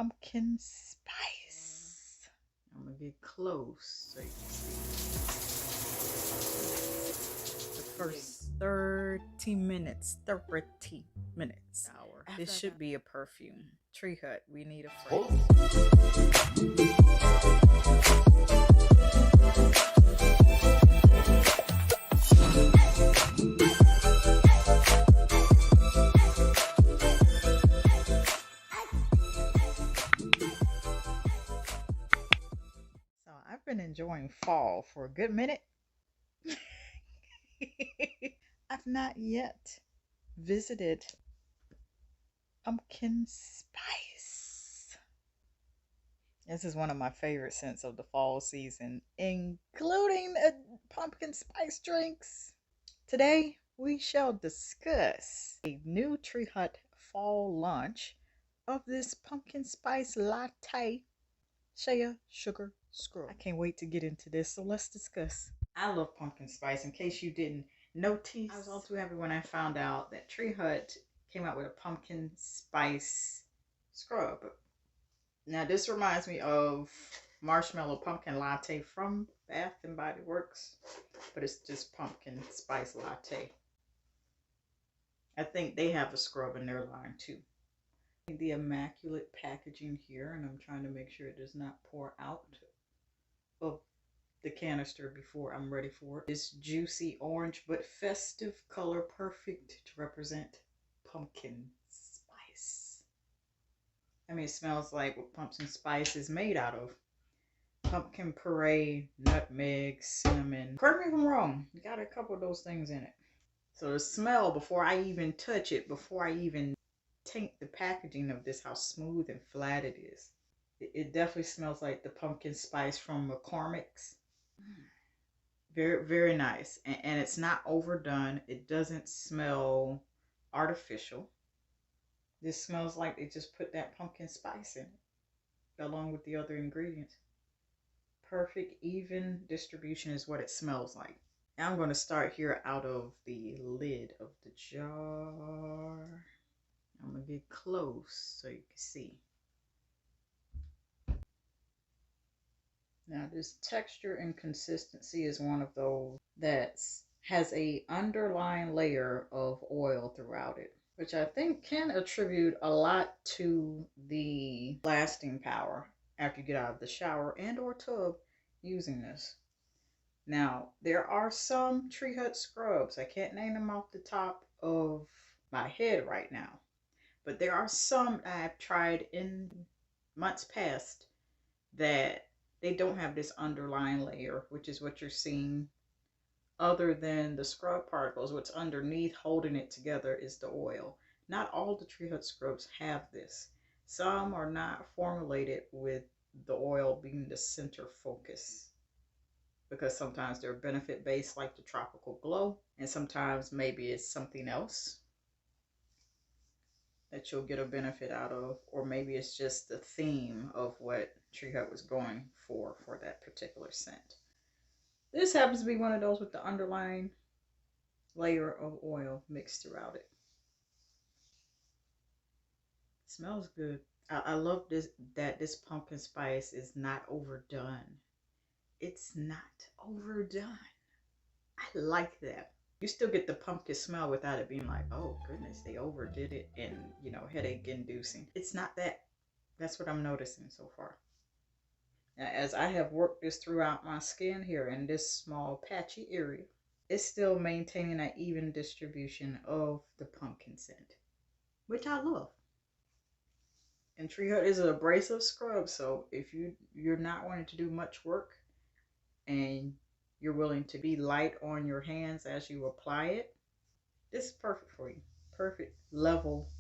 pumpkin spice. I'm gonna get close so you can see. The first 30 minutes. This should be a perfume. Tree Hut, we need a fragrance. So I've been enjoying fall for a good minute. I've not yet visited pumpkin spice. This is one of my favorite scents of the fall season, including pumpkin spice drinks. Today we shall discuss a new Tree Hut fall launch of this pumpkin spice latte SHEA sugar scrub. I can't wait to get into this, so let's discuss. I love pumpkin spice. In case you didn't notice, I was all too happy when I found out that Tree Hut came out with a pumpkin spice scrub. Now this reminds me of marshmallow pumpkin latte from Bath and Body Works, but it's just pumpkin spice latte. I think they have a scrub in their line too. The immaculate packaging here, and I'm trying to make sure it does not pour out of the canister before I'm ready for it. This juicy orange but festive color, perfect to represent pumpkin spice. I mean, it smells like what pumpkin spice is made out of. Pumpkin puree, nutmeg, cinnamon. Correct me if I'm wrong, you got a couple of those things in it. So the smell, before I even touch it, before I even taint the packaging of this, how smooth and flat it is. It definitely smells like the pumpkin spice from McCormick's. Very, very nice. And it's not overdone. It doesn't smell artificial. This smells like they just put that pumpkin spice in it, along with the other ingredients. Perfect, even distribution is what it smells like. Now I'm going to start here out of the lid of the jar. I'm going to get close so you can see. Now this texture and consistency is one of those that has a underlying layer of oil throughout it, which I think can attribute a lot to the lasting power after you get out of the shower and or tub using this. Now there are some Tree Hut scrubs, I can't name them off the top of my head right now, but there are some I've tried in months past that they don't have this underlying layer, which is what you're seeing. Other than the scrub particles, what's underneath holding it together is the oil. Not all the Tree Hut scrubs have this. Some are not formulated with the oil being the center focus, because sometimes they're benefit based like the Tropical Glow, and sometimes maybe it's something else that you'll get a benefit out of, or maybe it's just the theme of what Tree Hut was going for that particular scent. This happens to be one of those with the underlying layer of oil mixed throughout it. Smells good. I love this, that this pumpkin spice is not overdone. It's not overdone. I like that. You still get the pumpkin smell without it being like, oh goodness, they overdid it and, you know, headache inducing. It's not that. That's what I'm noticing so far. Now, as I have worked this throughout my skin here in this small patchy area, it's still maintaining an even distribution of the pumpkin scent, which I love. And Tree Hut is an abrasive scrub, so if you're not wanting to do much work and you're willing to be light on your hands as you apply it, this is perfect for you. Perfect level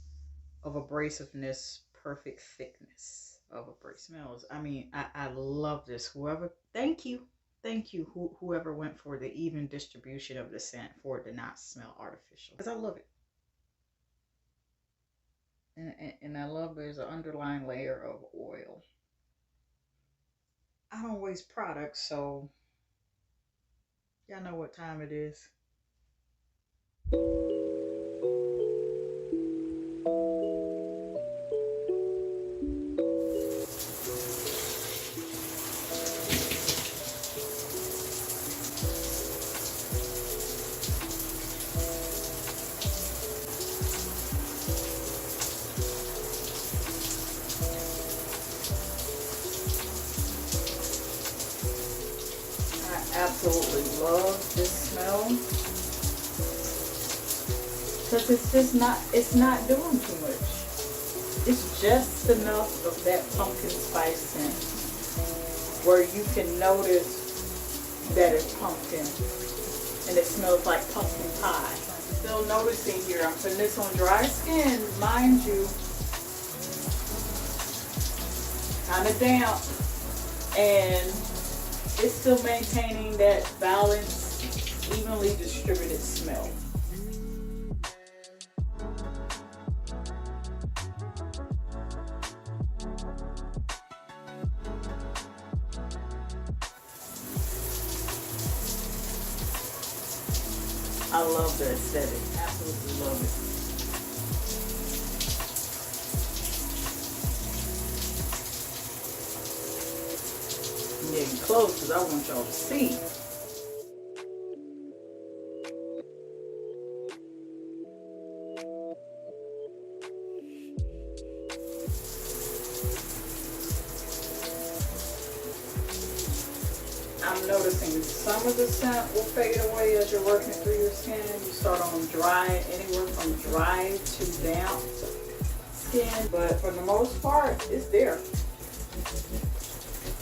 of abrasiveness, perfect thickness of abrasive. Smells. I mean, I love this. Whoever, thank you, whoever went for the even distribution of the scent for it to not smell artificial, because I love it. And I love there's an underlying layer of oil. I don't waste products, so y'all know what time it is. Absolutely love this smell because it's just not, it's not doing too much. It's just enough of that pumpkin spice scent where you can notice that it's pumpkin and it smells like pumpkin pie. I'm still noticing here, I'm putting this on dry skin, mind you, kind of damp, and it's still maintaining that balanced, evenly distributed smell. I love the aesthetic. Absolutely love it. I'm getting close because I want y'all to see. I'm noticing some of the scent will fade away as you're working through your skin. You start on dry, anywhere from dry to damp skin, but for the most part, it's there.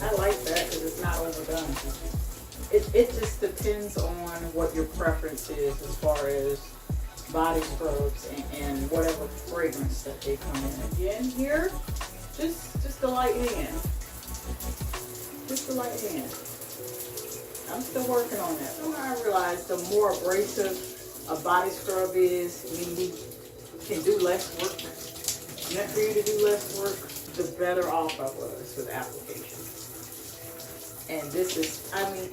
I like that because it's not overdone. It just depends on what your preference is as far as body scrubs and whatever fragrance that they come in. Again here, just a light hand. Just a light hand. I'm still working on that. I realized the more abrasive a body scrub is, meaning you can do less work, meant for you to do less work, the better off I was with application. And this is, I mean,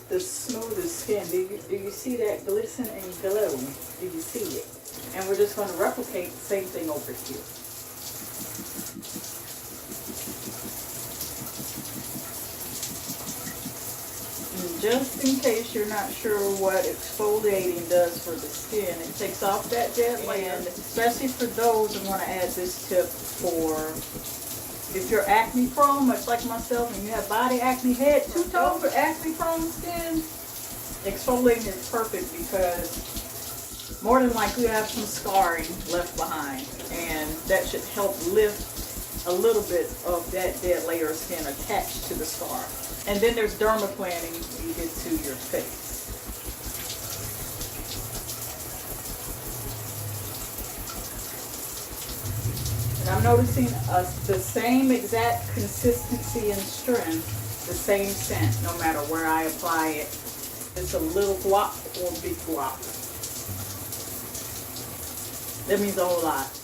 the smoothest skin. Do you see that glisten and glow? Do you see it? And we're just going to replicate the same thing over here. Just in case you're not sure what exfoliating does for the skin, it takes off that dead layer, especially for those who want to add this tip for if you're acne prone, much like myself, and you have body acne, head to toe for acne prone skin. Exfoliating is perfect because more than likely you have some scarring left behind, and that should help lift a little bit of that dead layer of skin attached to the scar. And then there's dermaplaning when you get to your face. And I'm noticing the same exact consistency and strength, the same scent, no matter where I apply it. It's a little guap or big guap. That means a whole lot.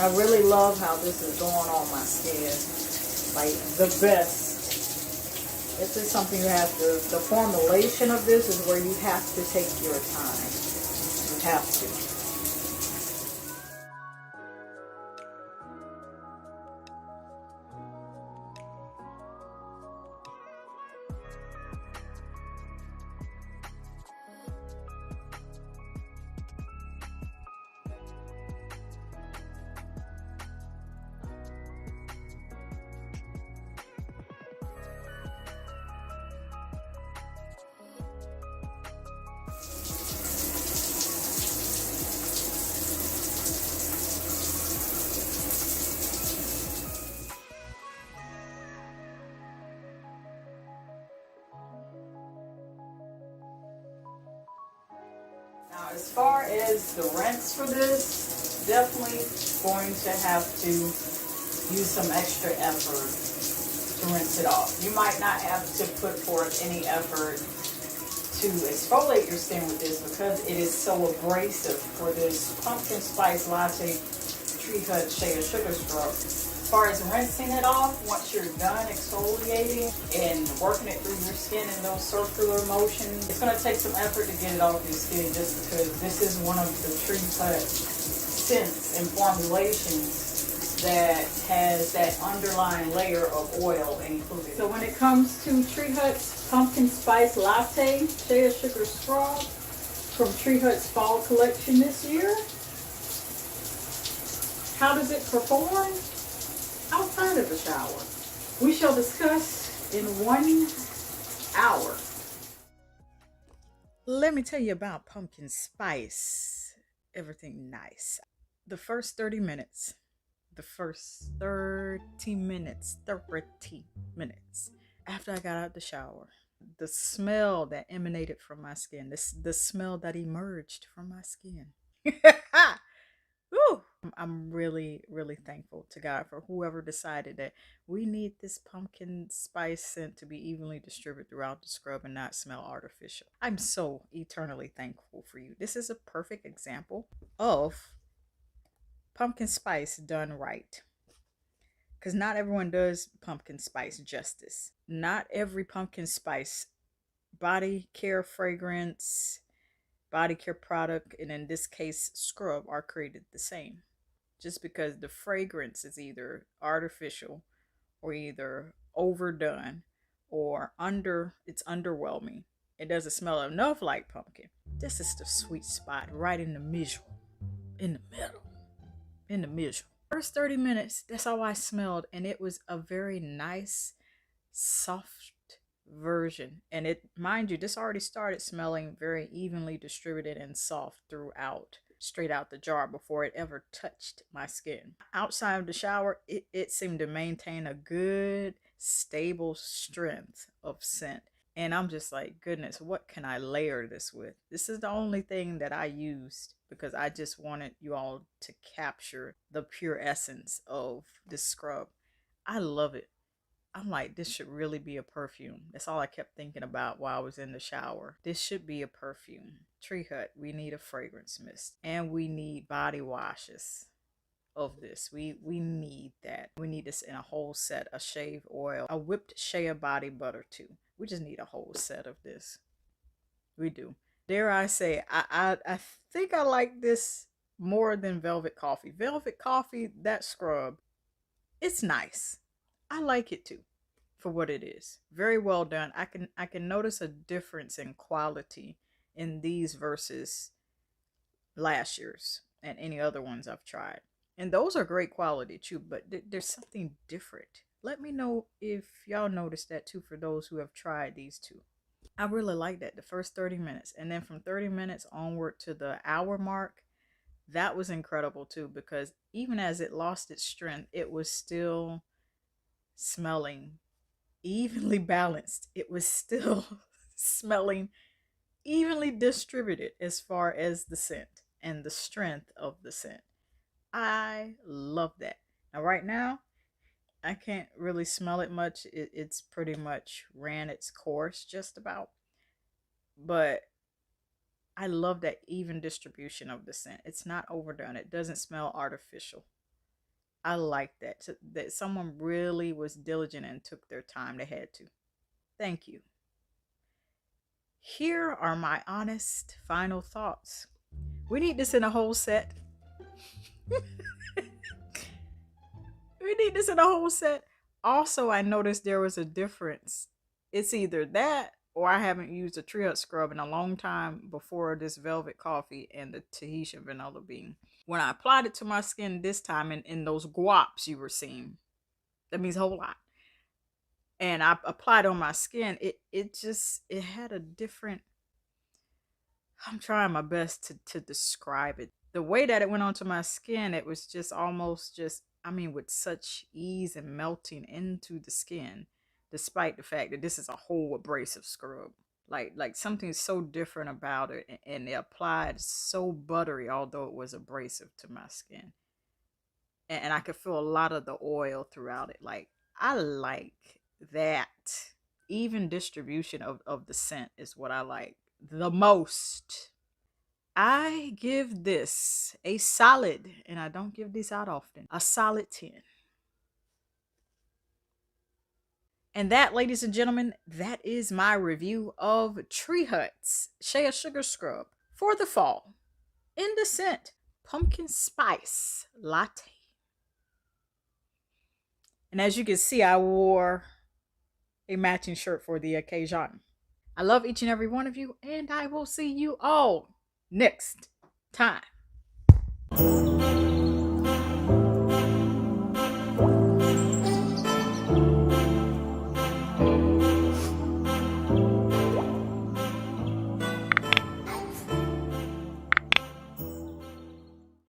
I really love how this is going on my skin, like the best. This is something you have to, the formulation of this is where you have to take your time. You have to. Now, as far as the rinse for this, definitely going to have to use some extra effort to rinse it off. You might not have to put forth any effort to exfoliate your skin with this because it is so abrasive for this pumpkin spice latte tree hut SHEA sugar scrub. As far as rinsing it off, once you're done exfoliating and working it through your skin in those circular motions, it's going to take some effort to get it off your skin just because this is one of the tree cut scents and formulations that has that underlying layer of oil included. So when it comes to Tree Hut's Pumpkin Spice Latte Shea Sugar Scrub from Tree Hut's Fall Collection this year, how does it perform outside of the shower? We shall discuss in 1 hour. Let me tell you about pumpkin spice. Everything nice. The first 30 minutes after I got out the shower, the smell that emanated from my skin, the smell that emerged from my skin. Woo! I'm really, really thankful to God for whoever decided that we need this pumpkin spice scent to be evenly distributed throughout the scrub and not smell artificial. I'm so eternally thankful for you. This is a perfect example of pumpkin spice done right. Because not everyone does pumpkin spice justice. Not every pumpkin spice body care fragrance, body care product, and in this case scrub, are created the same. Just because the fragrance is either artificial or either overdone or it's underwhelming, it doesn't smell enough like pumpkin. This is the sweet spot right in the middle. First 30 minutes, that's how I smelled, and it was a very nice, soft version. And it, mind you, this already started smelling very evenly distributed and soft throughout, straight out the jar before it ever touched my skin. Outside of the shower, it seemed to maintain a good, stable strength of scent. And I'm just like, goodness, what can I layer this with? This is the only thing that I used because I just wanted you all to capture the pure essence of this scrub. I love it. I'm like, this should really be a perfume. That's all I kept thinking about while I was in the shower. This should be a perfume. Tree Hut, we need a fragrance mist. And we need body washes of this. We need that. We need this in a whole set. A shave oil, a whipped shea body butter too. We just need a whole set of this. We do. Dare I say, I think I like this more than Velvet Coffee. Velvet Coffee, that scrub, it's nice. I like it too for what it is. Very well done. I can notice a difference in quality in these versus last year's and any other ones I've tried. And those are great quality too, but there's something different. Let me know if y'all noticed that too for those who have tried these two. I really like that, the first 30 minutes. And then from 30 minutes onward to the hour mark, that was incredible too, because even as it lost its strength, it was still smelling evenly balanced. It was still smelling evenly distributed as far as the scent and the strength of the scent. I love that. Now right now, I can't really smell it much. It's pretty much ran its course just about. But I love that even distribution of the scent. It's not overdone. It doesn't smell artificial. I like that. So that someone really was diligent and took their time. They had to. Thank you. Here are my honest final thoughts. We need this in a whole set. We need this in a whole set. Also, I noticed there was a difference. It's either that or I haven't used a Tree Hut scrub in a long time before this Velvet Coffee and the Tahitian Vanilla Bean. When I applied it to my skin this time in those guaps you were seeing, that means a whole lot. And I applied on my skin, it had a different, I'm trying my best to describe it. The way that it went onto my skin, it was just almost just, I mean, with such ease and melting into the skin, despite the fact that this is a whole abrasive scrub. Like something so different about it, and it applied so buttery, although it was abrasive to my skin. And I could feel a lot of the oil throughout it. Like, I like that. Even distribution of the scent is what I like the most. I give this a solid, and I don't give these out often, a solid 10. And that, ladies and gentlemen, that is my review of Tree Hut's SHEA Sugar Scrub for the fall in the scent Pumpkin Spice Latte. And as you can see, I wore a matching shirt for the occasion. I love each and every one of you, and I will see you all next time.